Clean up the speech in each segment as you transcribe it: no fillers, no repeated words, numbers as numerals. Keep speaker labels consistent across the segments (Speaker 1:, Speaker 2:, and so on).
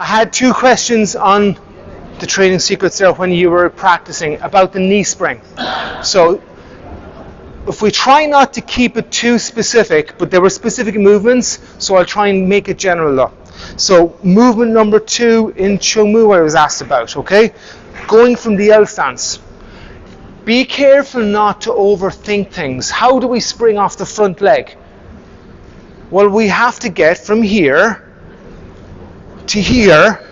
Speaker 1: had two questions on the training secrets there when you were practicing about the knee spring. So if we try not to keep it too specific, but there were specific movements, so I'll try and make it general though. So movement number 2 in Chomu I was asked about, okay? Going from the L stance. Be careful not to overthink things. How do we spring off the front leg? Well, we have to get from here to here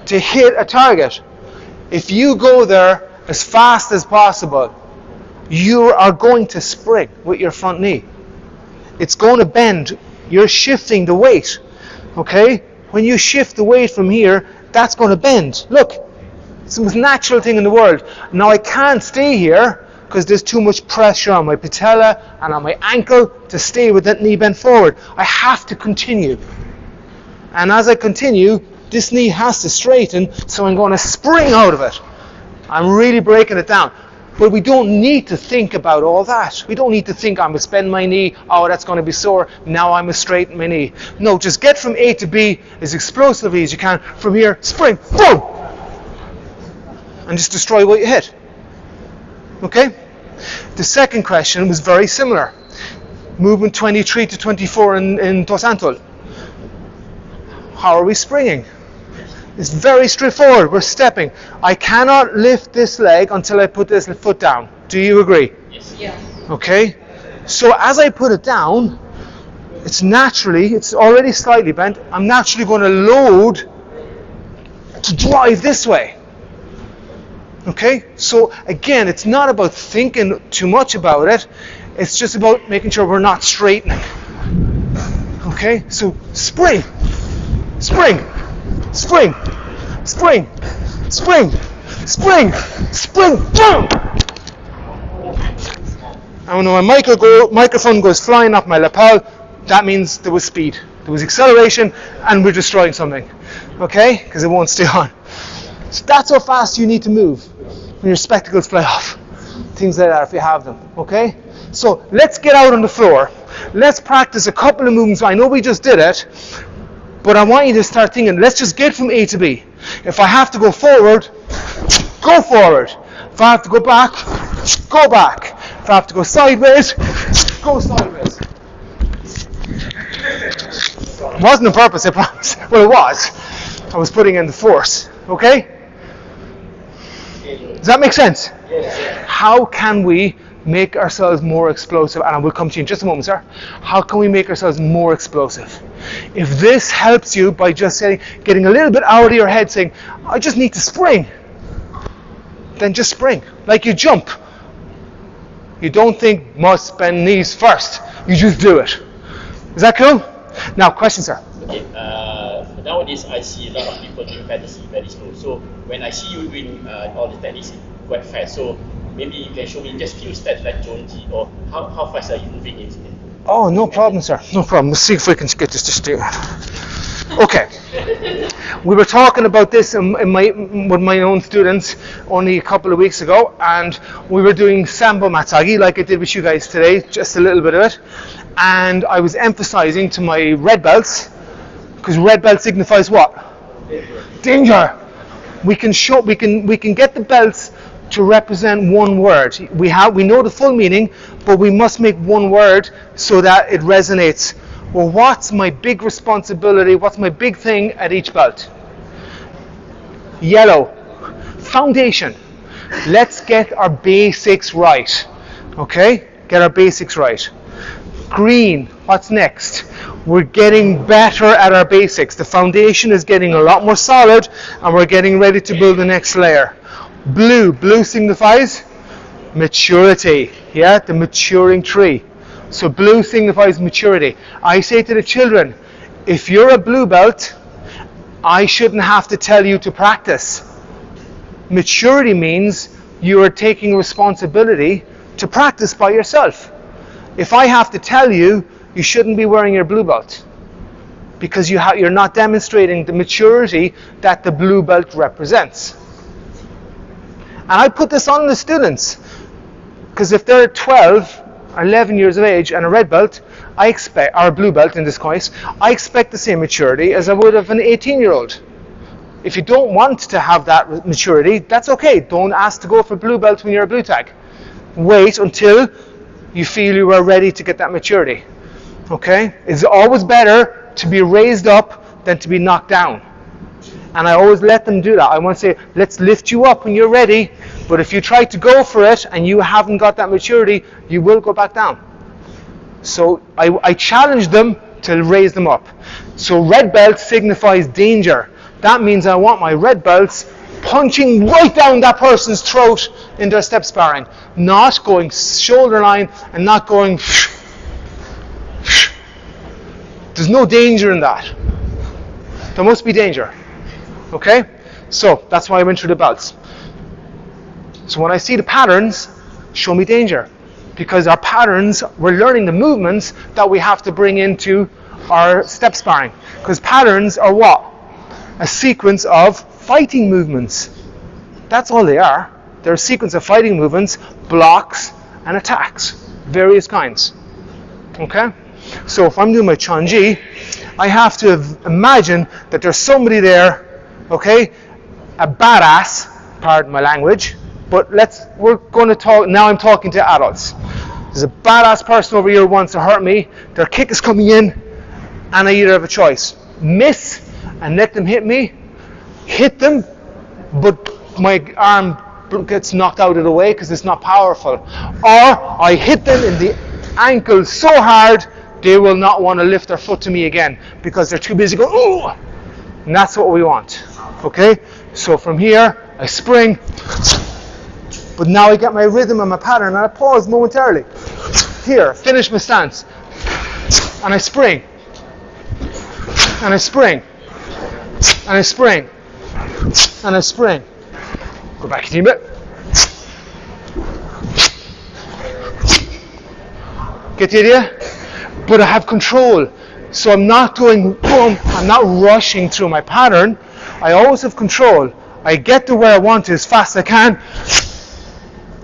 Speaker 1: to hit a target. If you go there as fast as possible, you are going to spring with your front knee. It's going to bend. You're shifting the weight. Okay? When you shift the weight from here, that's going to bend. Look, it's the most natural thing in the world. Now I can't stay here because there's too much pressure on my patella and on my ankle to stay with that knee bent forward. I have to continue. And as I continue, this knee has to straighten, so I'm going to spring out of it. I'm really breaking it down. But we don't need to think about all that. We don't need to think, I'm going to bend my knee, oh, that's going to be sore, now I must straighten my knee. No, just get from A to B as explosively as you can. From here, spring, boom! And just destroy what you hit. Okay? The second question was very similar. Movement 23 to 24 in Tosantol. How are we springing? It's very straightforward. We're stepping. I cannot lift this leg until I put this foot down. Do you agree?
Speaker 2: Yes. Yeah.
Speaker 1: Okay. So as I put it down, it's already slightly bent. I'm naturally going to load to drive this way. Okay. So again, it's not about thinking too much about it. It's just about making sure we're not straightening. Okay. So spring, spring. Spring, spring, spring, spring, spring, boom! And when my microphone goes flying up my lapel, that means there was speed, there was acceleration, and we're destroying something, okay? Because it won't stay on. So that's how fast you need to move when your spectacles fly off. Things like that if you have them, okay? So let's get out on the floor. Let's practice a couple of movements. I know we just did it, but I want you to start thinking, let's just get from A to B. If I have to go forward, go forward. If I have to go back, go back. If I have to go sideways, go sideways. It wasn't on purpose, I promise. Well, it was. I was putting in the force. Okay? Does that make sense?
Speaker 2: Yes.
Speaker 1: How can we make ourselves more explosive? And I will come to you in just a moment, sir. How can we make ourselves more explosive? If this helps you by just getting a little bit out of your head saying, I just need to spring, then just spring. Like you jump. You don't think must bend knees first. You just do it. Is that cool? Now, question, sir.
Speaker 2: Okay. Nowadays, I see a lot of people doing fantasy very slow. So when I see you doing all the techniques quite fast, so maybe you can show me just few steps like Jonji, or how fast are you moving in?
Speaker 1: Oh, no problem, sir. No problem. Let's see if we can get this to stay. Okay. We were talking about this with my own students only a couple of weeks ago, and we were doing Sambo Matsagi like I did with you guys today, just a little bit of it. And I was emphasizing to my red belts, because red belt signifies what? Danger. We can get the belts to represent one word. We know the full meaning, but we must make one word so that it resonates. Well, what's my big responsibility? What's my big thing at each belt? Yellow. Foundation. Let's get our basics right. Okay? Get our basics right. Green. What's next? We're getting better at our basics. The foundation is getting a lot more solid, and we're getting ready to build the next layer. Blue. Blue signifies maturity. Yeah, the maturing tree. So blue signifies maturity. I say to the children, if you're a blue belt, I shouldn't have to tell you to practice. Maturity means you are taking responsibility to practice by yourself. If I have to tell you, you shouldn't be wearing your blue belt, because you're not demonstrating the maturity that the blue belt represents. And I put this on the students, because if they're 12 or 11 years of age and a red belt, or a blue belt in this case, I expect the same maturity as I would of an 18-year-old. If you don't want to have that maturity, that's okay. Don't ask to go for blue belt when you're a blue tag. Wait until you feel you are ready to get that maturity. Okay? It's always better to be raised up than to be knocked down. And I always let them do that. I want to say, let's lift you up when you're ready, but if you try to go for it and you haven't got that maturity, you will go back down. So I challenge them to raise them up. So red belt signifies danger. That means I want my red belts punching right down that person's throat in their step sparring, not going shoulder line and not going. There's no danger in that. There must be danger. Okay? So that's why I went through the belts. So when I see the patterns, show me danger. Because our patterns, we're learning the movements that we have to bring into our step sparring. Because patterns are what? A sequence of fighting movements. That's all they are. They're a sequence of fighting movements, blocks, and attacks. Various kinds. Okay? So if I'm doing my Chonji, I have to imagine that there's somebody there, okay? A badass, pardon my language, but we're going to talk, now I'm talking to adults. There's a badass person over here who wants to hurt me, their kick is coming in, and I either have a choice. Miss and let them hit me, hit them, but my arm gets knocked out of the way because it's not powerful. Or I hit them in the ankle so hard, they will not want to lift their foot to me again because they're too busy going, ooh! And that's what we want. Okay? So from here, I spring, but now I get my rhythm and my pattern, and I pause momentarily. Here, finish my stance. And I spring. And I spring. And I spring. And I spring. Go back a team bit. Get the idea? But I have control. So I'm not going boom, I'm not rushing through my pattern. I always have control. I get to where I want to as fast as I can.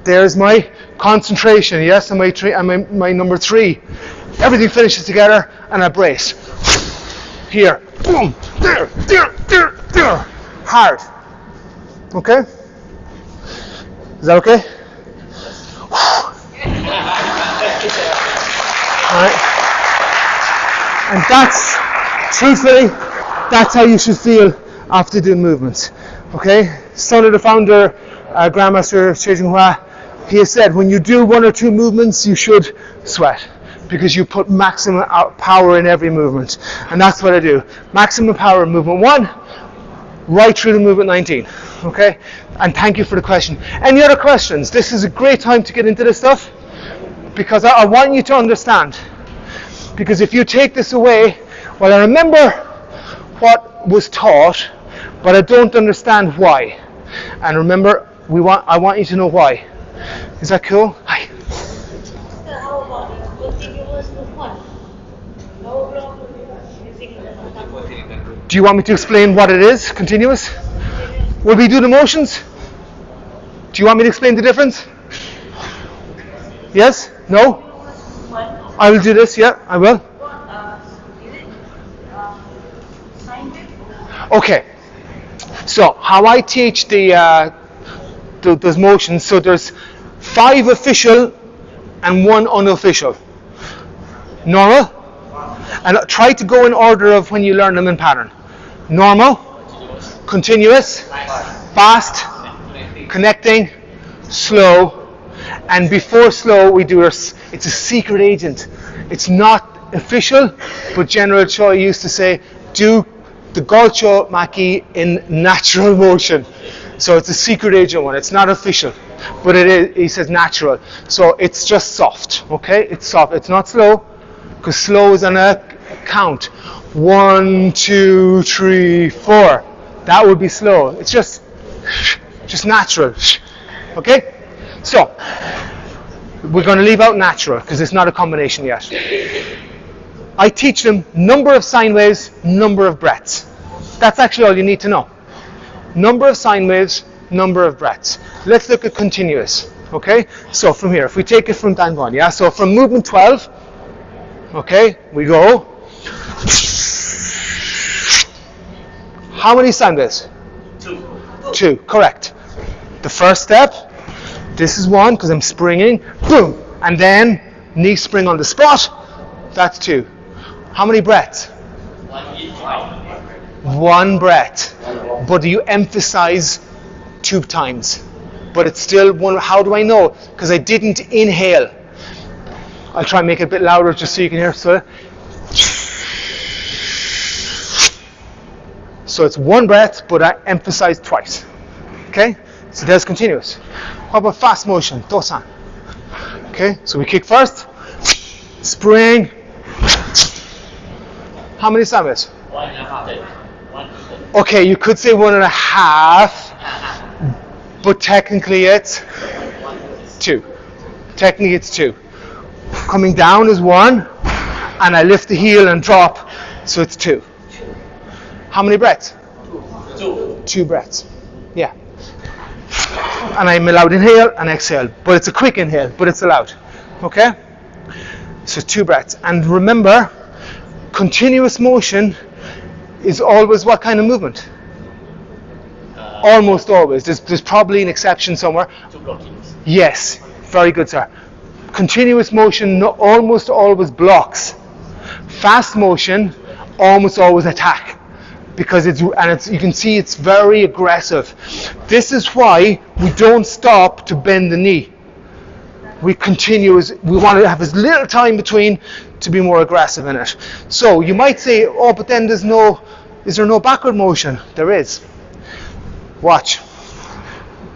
Speaker 1: There's my concentration, yes, and my number 3. Everything finishes together and I brace. Here, boom, there, hard. Okay? Is that okay? Alright. And truthfully, that's how you should feel after doing movements. Okay? Son of the founder, Grandmaster Xie Jinghua, he has said when you do 1 or 2 movements, you should sweat because you put maximum power in every movement. And that's what I do. Maximum power in movement 1, right through to movement 19. Okay? And thank you for the question. Any other questions? This is a great time to get into this stuff because I want you to understand. Because if you take this away, well, I remember what was taught, but I don't understand why. And remember, I want you to know why. Is that cool? Hi.
Speaker 3: So how about continuous movement? How long using
Speaker 1: Do you want me to explain what it is, continuous? Will we do the motions? Do you want me to explain the difference? Yes? No? I will do this, yeah, I will. Okay. So, how I teach those motions, so there's 5 official and 1 unofficial. Normal. And try to go in order of when you learn them in pattern. Normal, continuous, fast, connecting, slow, and before slow we do it's a secret agent. It's not official, but General Choi used to say, do the Golcho Maki in natural motion. So it's a secret agent one. It's not official, but it is. He says natural. So it's just soft. Okay, it's soft. It's not slow, because slow is on a count. 1, 2, 3, 4. That would be slow. It's just natural. Okay. So we're going to leave out natural because it's not a combination yet. I teach them number of sine waves, number of breaths. That's actually all you need to know. Number of sine waves, number of breaths. Let's look at continuous. Okay? So from here, if we take it from Taekwon-Do, yeah? So from movement 12, okay, we go. How many sine waves? 2, correct. The first step, this is 1 because I'm springing, boom, and then knee spring on the spot, that's 2. How many breaths? 1 breath, but you emphasize 2 times. But it's still 1. How do I know? Because I didn't inhale. I'll try and make it a bit louder just so you can hear. So it's 1 breath, but I emphasize twice. Okay? So there's continuous. How about fast motion? Dosan. Okay? So we kick first. Spring. How many sounds?
Speaker 2: 1.5.
Speaker 1: Okay, you could say 1.5, but technically it's 2. Technically it's 2. Coming down is 1, and I lift the heel and drop, so it's 2. How many breaths?
Speaker 2: 2.
Speaker 1: 2 breaths. Yeah. And I'm allowed inhale and exhale, but it's a quick inhale, but it's allowed. Okay? So 2 breaths. And remember, continuous motion is always what kind of movement? Almost always. There's probably an exception somewhere.
Speaker 2: 2 blockings.
Speaker 1: Yes, very good, sir. Continuous motion almost always blocks. Fast motion almost always attack, because you can see it's very aggressive. This is why we don't stop to bend the knee. We continue. We want to have as little time between to be more aggressive in it. So you might say, oh, but then is there no backward motion? There is. Watch.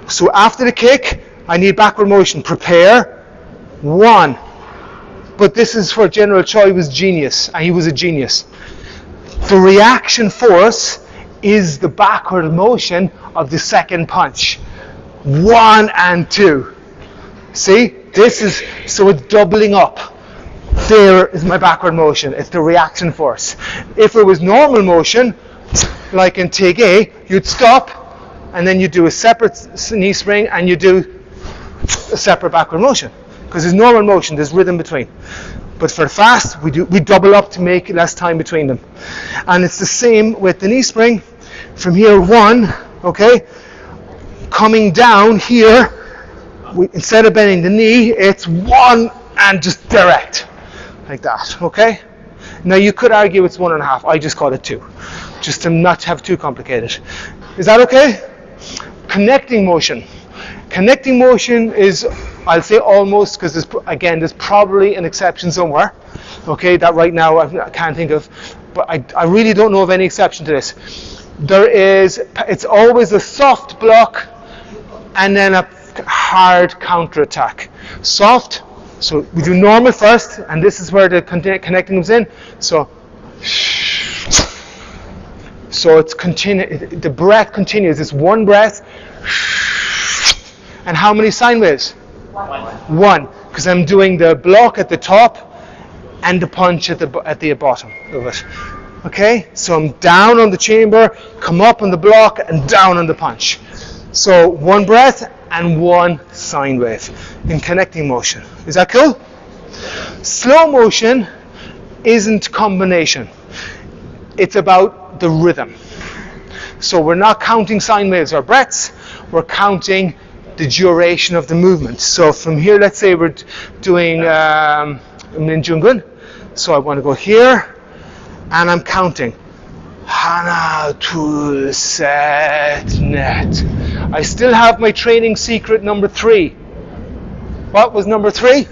Speaker 1: So after the kick, I need backward motion. Prepare. 1. But this is for General Choi was genius, and he was a genius. The reaction force is the backward motion of the second punch. 1 and 2. See? This is, so it's doubling up. There is my backward motion. It's the reaction force. If it was normal motion, like in Tae, you'd stop, and then you do a separate knee spring, and you do a separate backward motion. Because there's normal motion, there's rhythm between. But for fast, we double up to make less time between them. And it's the same with the knee spring. From here, 1, okay? Coming down here, instead of bending the knee, it's 1 and just direct. Like that, okay? Now you could argue it's 1.5. I just call it 2. Just to not have too complicated. Is that okay? Connecting motion. Connecting motion is, I'll say almost, because there's probably an exception somewhere, okay, that right now I can't think of, but I really don't know of any exception to this. It's always a soft block and then a hard counterattack. Soft, so we do normal first, and this is where the connecting comes in. So it's the breath continues. It's 1 breath. And how many sine waves? 1, because I'm doing the block at the top and the punch at the bottom of it. Okay, so I'm down on the chamber, come up on the block, and down on the punch. So 1 breath and 1 sine wave in connecting motion. Is that cool? Slow motion isn't combination. It's about the rhythm. So we're not counting sine waves or breaths. We're counting the duration of the movement. So from here, let's say we're doing Minjungun. So I want to go here, and I'm counting. Hana, tul, set, net. I still have my training secret number 3. What was number 3?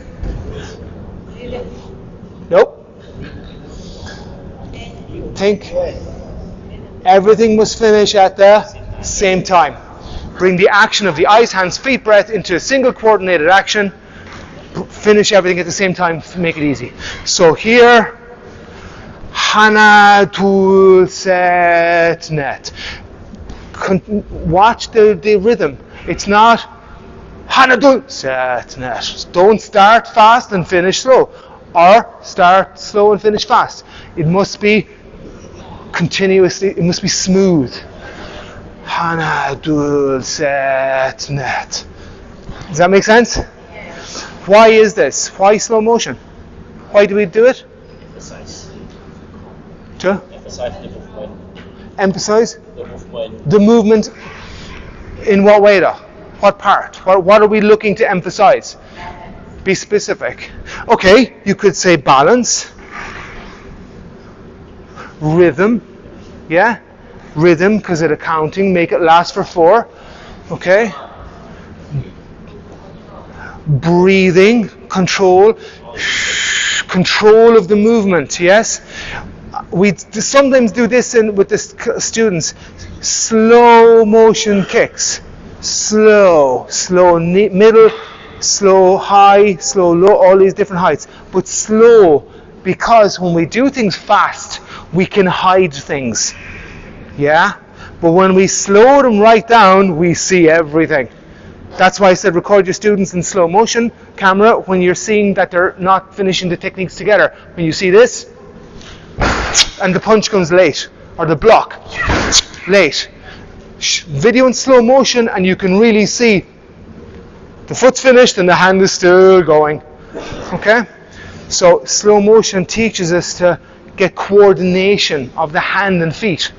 Speaker 1: Nope. Think. Everything must finish at the same time. Bring the action of the eyes, hands, feet, breath into a single coordinated action. Finish everything at the same time to make it easy. So here, Hana, tul, set, net. Watch the rhythm. It's not Hana, tul, set, net. Don't start fast and finish slow, or start slow and finish fast. It must be continuously. It must be smooth. Hana, tul, set, net. Does that make sense?
Speaker 3: Yes.
Speaker 1: Why is this? Why slow motion? Why do we do it?
Speaker 2: Emphasize.
Speaker 1: To
Speaker 2: Emphasize the movement.
Speaker 1: emphasize
Speaker 2: The movement.
Speaker 1: the movement In what way though? What part? What are we looking to emphasize? Be specific. Okay, you could say balance, rhythm, yeah? Rhythm, because of the counting, make it last for 4. Okay? Breathing, control of the movement, yes? We sometimes do this with the students. Slow motion kicks. Slow, middle, slow, high, slow, low, all these different heights. But slow, because when we do things fast, we can hide things. Yeah? But when we slow them right down, we see everything. That's why I said record your students in slow motion camera when you're seeing that they're not finishing the techniques together. When you see this, and the punch comes late, or the block, late. Video in slow motion, and you can really see the foot's finished and the hand is still going. Okay? So slow motion teaches us to get coordination of the hand and feet.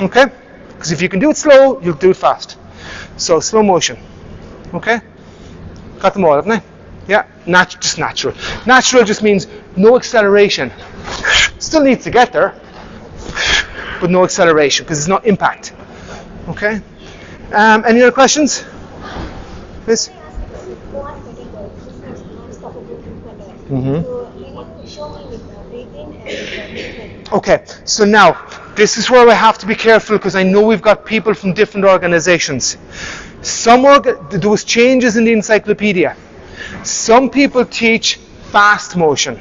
Speaker 1: Okay? Because if you can do it slow, you'll do it fast. So slow motion. Okay? Got them all, haven't I? Yeah? Just natural. Natural just means no acceleration. Still needs to get there, but no acceleration because it's not impact. Okay? Any other questions? Please? Okay, so now this is where I have to be careful because I know we've got people from different organizations. There was changes in the encyclopedia. Some people teach fast motion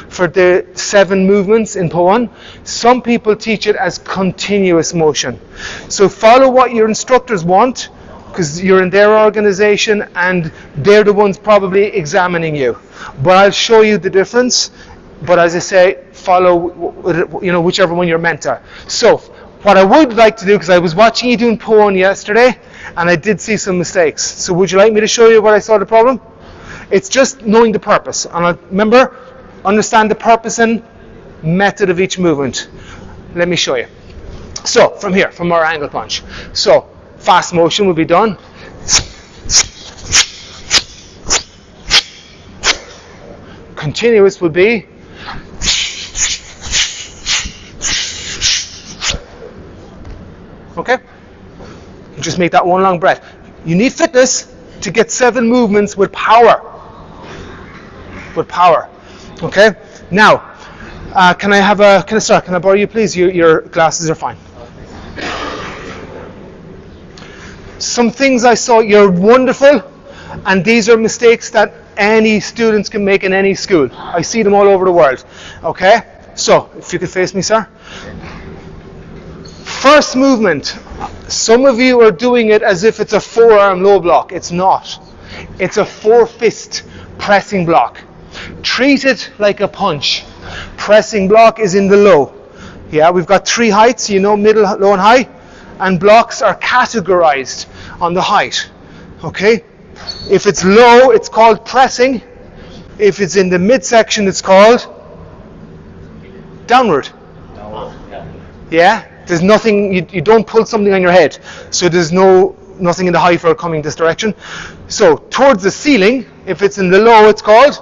Speaker 1: for the 7 movements in Po1. Some people teach it as continuous motion. So follow what your instructors want, because you're in their organization and they're the ones probably examining you. But I'll show you the difference. But as I say, follow whichever one you're meant to. So what I would like to do, because I was watching you doing Po1 yesterday, and I did see some mistakes. So would you like me to show you what I saw the problem? It's just knowing the purpose. And remember, understand the purpose and method of each movement. Let me show you. So from here, from our angle punch. So fast motion will be done. Continuous will be. Okay? You just make that one long breath. You need fitness to get 7 movements with power. With power. Okay? Now, can I start? Can I borrow you, please? Your glasses are fine. Some things I saw, you're wonderful, and these are mistakes that any students can make in any school. I see them all over the world. Okay? So, if you could face me, sir. First movement. Some of you are doing it as if it's a 4-arm low block. It's not. It's a 4-fist pressing block. Treat it like a punch. Pressing block is in the low. Yeah, we've got 3 heights, middle, low, and high. And blocks are categorized on the height. Okay? If it's low, it's called pressing. If it's in the midsection, it's called downward. Yeah? There's nothing, you don't pull something on your head. So there's nothing in the high for coming this direction. So towards the ceiling, if it's in the low, it's called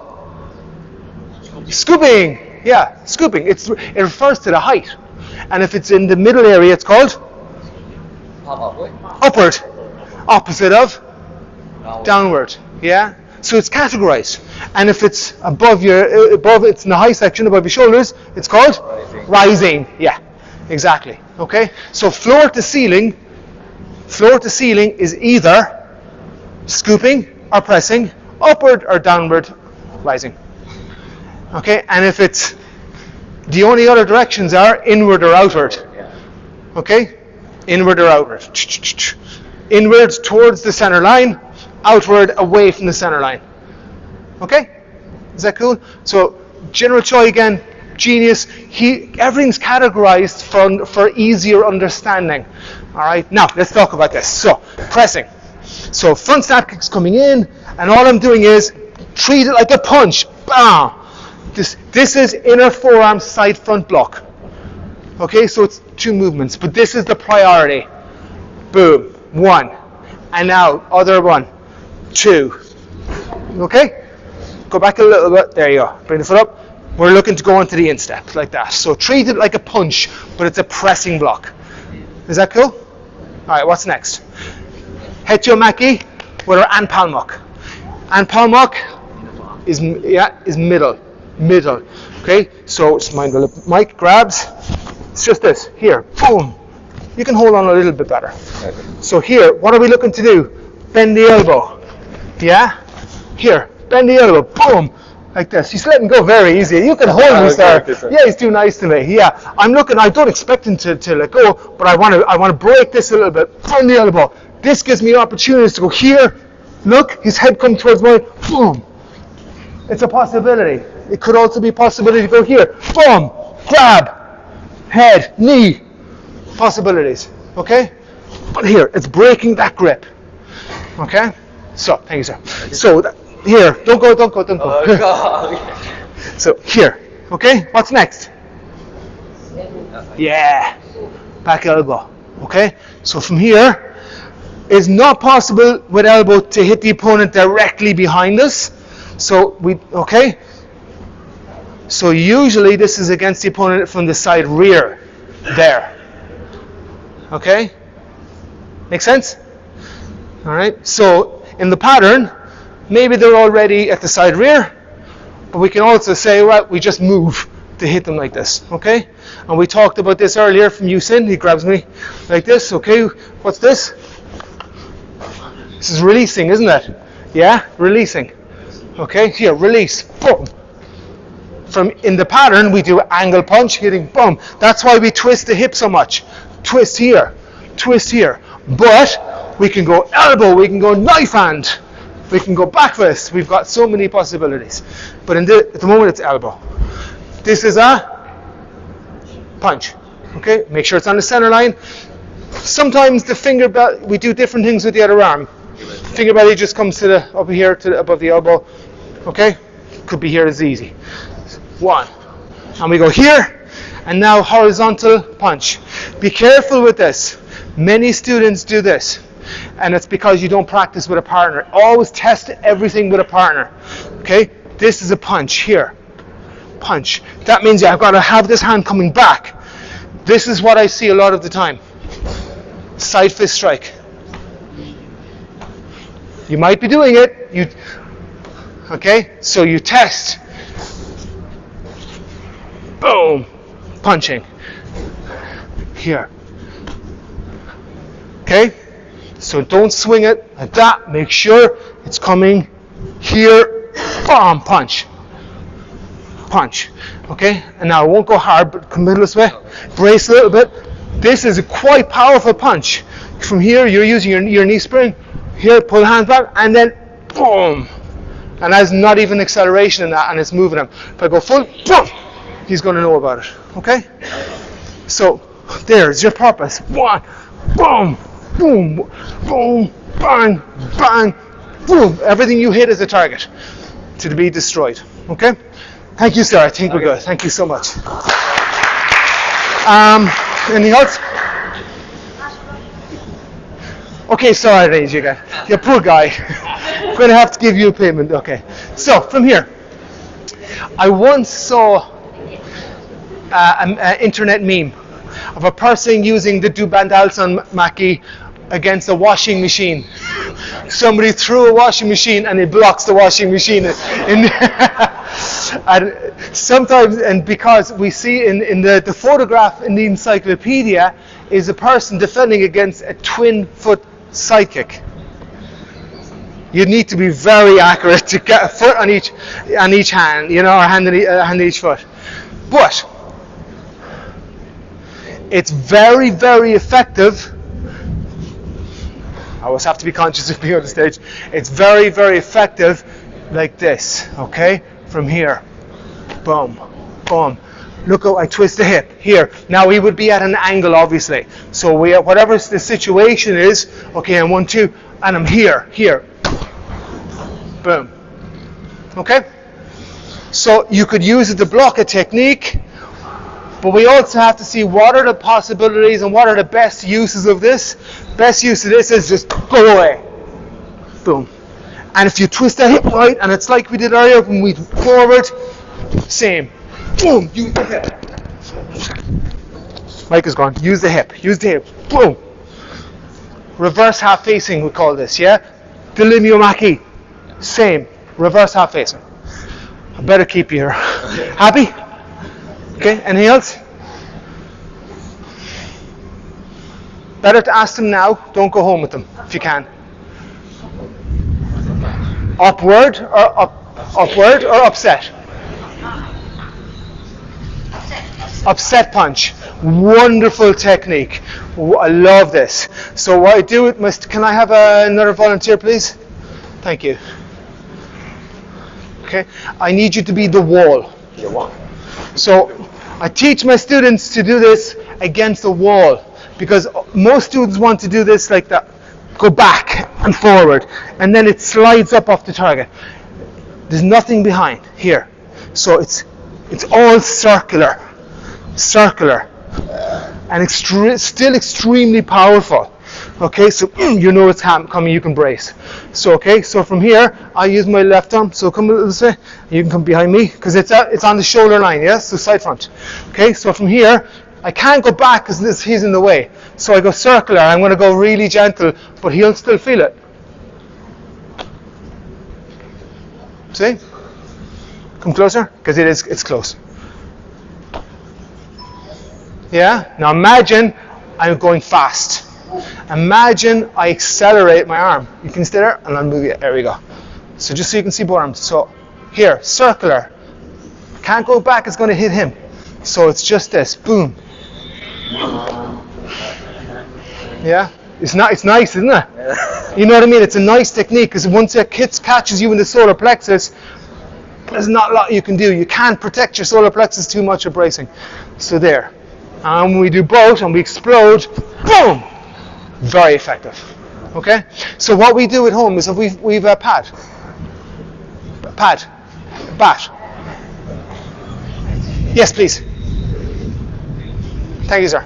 Speaker 1: scooping. Yeah, scooping. It refers to the height. And if it's in the middle area, it's called upward. Opposite of downward. Yeah. So it's categorized. And if it's above it's in the high section above your shoulders, it's called rising. Yeah. Exactly. Okay. So floor to ceiling is either scooping or pressing, upward or downward, rising. Okay. And if it's the only other directions are inward or outward. Okay. Inward or outward. Inward towards the center line, outward away from the center line. Okay? Is that cool? So General Choi again, genius. Everything's categorized for easier understanding. Alright, now let's talk about this. So, pressing. So front snap kick's coming in, and all I'm doing is treat it like a punch. Bam! This is inner forearm side front block. Okay, so it's 2 movements, but this is the priority. Boom. 1. And now, other one, 2. Okay? Go back a little bit. There you go. Bring the foot up. We're looking to go into the instep, like that. So treat it like a punch, but it's a pressing block. Is that cool? All right, what's next? Hetyo Maki with our An Palmok. An Palmok is middle. Okay, so just mind the mic grabs. It's just this. Here, boom. You can hold on a little bit better. So here, what are we looking to do? Bend the elbow. Yeah? Here, bend the elbow. Boom. Like this. He's letting go very easy. You can hold me, sir. Yeah, he's too nice to me. Yeah, I'm looking. I don't expect him to let go, but I want to break this a little bit. Bend the elbow. This gives me opportunities to go here. Look, his head comes towards mine. Boom. It's a possibility. It could also be a possibility to go here. Boom. Grab. Head. Knee. Possibilities. Okay? But here, it's breaking that grip. Okay? So, thank you, sir. So, here, don't go.
Speaker 4: Oh, God.
Speaker 1: So, here. Okay? What's next? Yeah. Back elbow. Okay? So, from here, it's not possible with elbow to hit the opponent directly behind us. So, okay? So, usually, this is against the opponent from the side rear. There. Okay? Make sense? All right. So in the pattern, maybe they're already at the side rear, but we can also say, well, we just move to hit them like this. Okay? And we talked about this earlier from Yusin. He grabs me like this. Okay? What's this? This is releasing, isn't it? Yeah? Releasing. Okay? Here, release. Boom. From in the pattern, we do angle punch, hitting, boom. That's why we twist the hip so much. Twist here, but we can go elbow, we can go knife hand, we can go back fist. We've got so many possibilities, but at the moment it's elbow. This is a punch. Okay, make sure it's on the center line. Sometimes the finger belt, we do different things with the other arm. Finger belly just comes to the up here to above the elbow. Okay, could be here as easy. 1, and we go here. And now horizontal punch. Be careful with this. Many students do this, and it's because you don't practice with a partner. Always test everything with a partner. Okay? This is a punch here. Punch. That means I've got to have this hand coming back. This is what I see a lot of the time. Side fist strike. You might be doing it. Okay? So you test. Boom. Punching here. Okay, so don't swing it like that. Make sure it's coming here. Boom, punch. Okay, and now I won't go hard, but come middle this way. Brace a little bit. This is a quite powerful punch. From here, you're using your knee spring. Here, pull the hand back, and then boom. And there's not even acceleration in that, and it's moving him. If I go full, boom. He's going to know about it. Okay? So, there's your purpose. 1, boom, boom, boom, bang, bang, boom. Everything you hit is a target to be destroyed. Okay? Thank you, sir. I think we're good. Thank you so much. Anything else? Okay, sorry, you guys. You poor guy. I'm going to have to give you a payment. Okay. So, from here, I once saw an internet meme of a person using the Du Bandalson Maki against a washing machine. Somebody threw a washing machine and it blocks the washing machine. And sometimes, and because we see in the photograph in the encyclopedia is a person defending against a twin foot sidekick. You need to be very accurate to get a foot on each hand, or hand on each foot. But it's very, very effective. I always have to be conscious of being on the stage. It's very, very effective like this, okay? From here. Boom, boom. Look how I twist the hip. Here. Now we would be at an angle, obviously. So whatever the situation is, okay, I'm 1, 2, and I'm here. Boom. Okay? So you could use it to block a technique, But we also have to see what are the possibilities and what are the best uses of this. Best use of this is just go away. Boom. And if you twist the hip right, and it's like we did earlier when we forward, same. Boom. Use the hip. Mike is gone. Use the hip. Use the hip. Boom. Reverse half facing, we call this, yeah? Delimio-maki. Same. Reverse half facing. I better keep you here. Happy? Okay, anything else? Better to ask them now. Don't go home with them if you can. Upward or upward or upset? Upset punch. Wonderful technique. I love this. So what I do with my... Can I have another volunteer, please? Thank you. Okay. I need you to be the wall.
Speaker 2: The wall.
Speaker 1: So I teach my students to do this against the wall because most students want to do this like that. Go back and forward, and then it slides up off the target. There's nothing behind here. So it's all circular, and still extremely powerful. Okay, so you know it's coming, you can brace. So okay, so from here I use my left arm. So come a little this way. You can come behind me because it's on the shoulder line. Yes, so side front. Okay, so from here I can't go back because he's in the way. So I go circular. I'm going to go really gentle, but he'll still feel it. See? Come closer, because it's close. Yeah? Now imagine I'm going fast. Imagine I accelerate my arm. You can stay there, and I'll move it. There we go. So just so you can see both arms. So here, circular. Can't go back, it's going to hit him. So it's just this. Boom. Yeah? It's nice, isn't it? Yeah. You know what I mean? It's a nice technique, because once it catches you in the solar plexus, there's not a lot you can do. You can't protect your solar plexus too much of bracing. So there. And when we do both and we explode, boom! Very effective. Okay? So what we do at home is if we've a bat. Yes, please. Thank you, sir.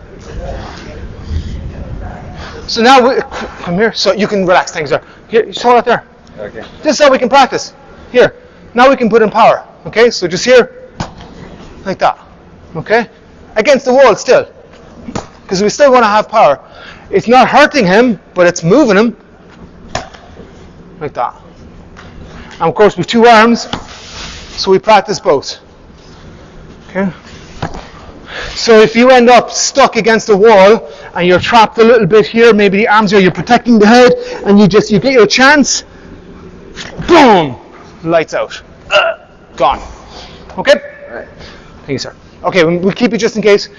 Speaker 1: So now, come here, so you can relax. Thank you, sir. Here, just hold it there.
Speaker 4: Okay.
Speaker 1: This is how we can practice. Here. Now we can put in power. Okay, so just here, like that. Okay? Against the wall still. Because we still want to have power. It's not hurting him, but it's moving him. Like that. And of course, with two arms, so we practice both. Okay? So if you end up stuck against a wall and you're trapped a little bit here, maybe the arms are, you're protecting the head, and you get your chance, boom, lights out, gone. Okay?
Speaker 4: Right.
Speaker 1: Thank you, sir. Okay, we'll keep it just in case.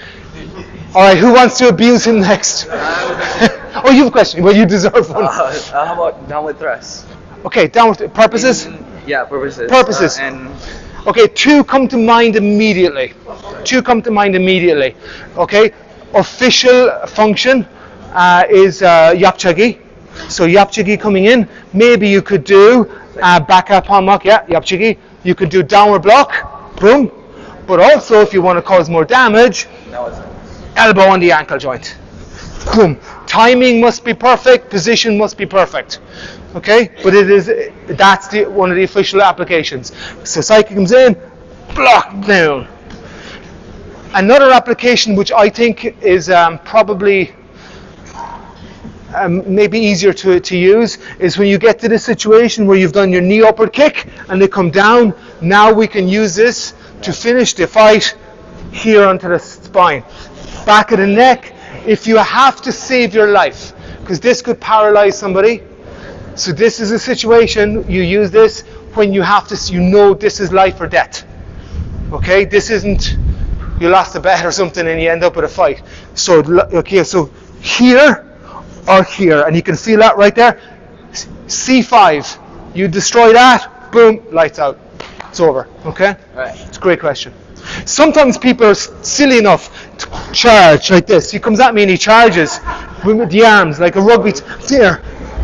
Speaker 1: All right, who wants to abuse him next? Oh, you have a question. Well, you deserve one.
Speaker 4: How about downward thrust?
Speaker 1: Okay, downward purposes.
Speaker 4: Yeah, purposes.
Speaker 1: Purposes.
Speaker 4: And
Speaker 1: okay, two come to mind immediately. Okay, official function is yapchagi. So yapchagi coming in. Maybe you could do baka pamak. Yeah, yapchagi. You could do downward block. Boom. But also, if you want to cause more damage, elbow on the ankle joint. Boom. Timing must be perfect. Position must be perfect. Okay, but that's one of the official applications. So Psyche comes in, block down. Another application which I think is probably maybe easier to use is when you get to the situation where you've done your knee upward kick and they come down. Now we can use this to finish the fight here onto the spine. Back of the neck, if you have to save your life, because this could paralyze somebody. So this is a situation, you use this when you have to, you know this is life or death. Okay, this isn't, you lost a bet or something and you end up with a fight. So, okay, so here or here, and you can feel that right there. C5, you destroy that, boom, lights out. It's over, okay?
Speaker 4: Right.
Speaker 1: It's a great question. Sometimes people are silly enough to charge like this. He comes at me and he charges with the arms like a rugby. There.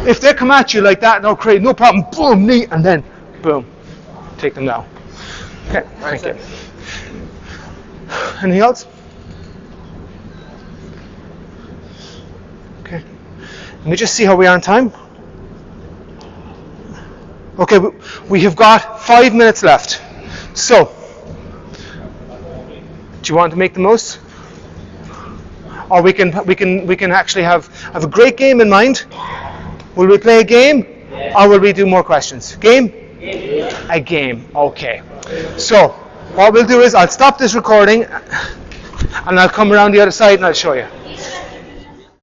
Speaker 1: If they come at you like that, no problem. Boom, knee, and then boom, take them down. Okay, thank you. Anything else? Okay. Let me just see how we are on time. Okay, we have got 5 minutes left. So, do you want to make the most? Or we can actually have a great game in mind. Will we play a game? Or will we do more questions? Game? A game. Okay. So, what we'll do is I'll stop this recording and I'll come around the other side and I'll show you.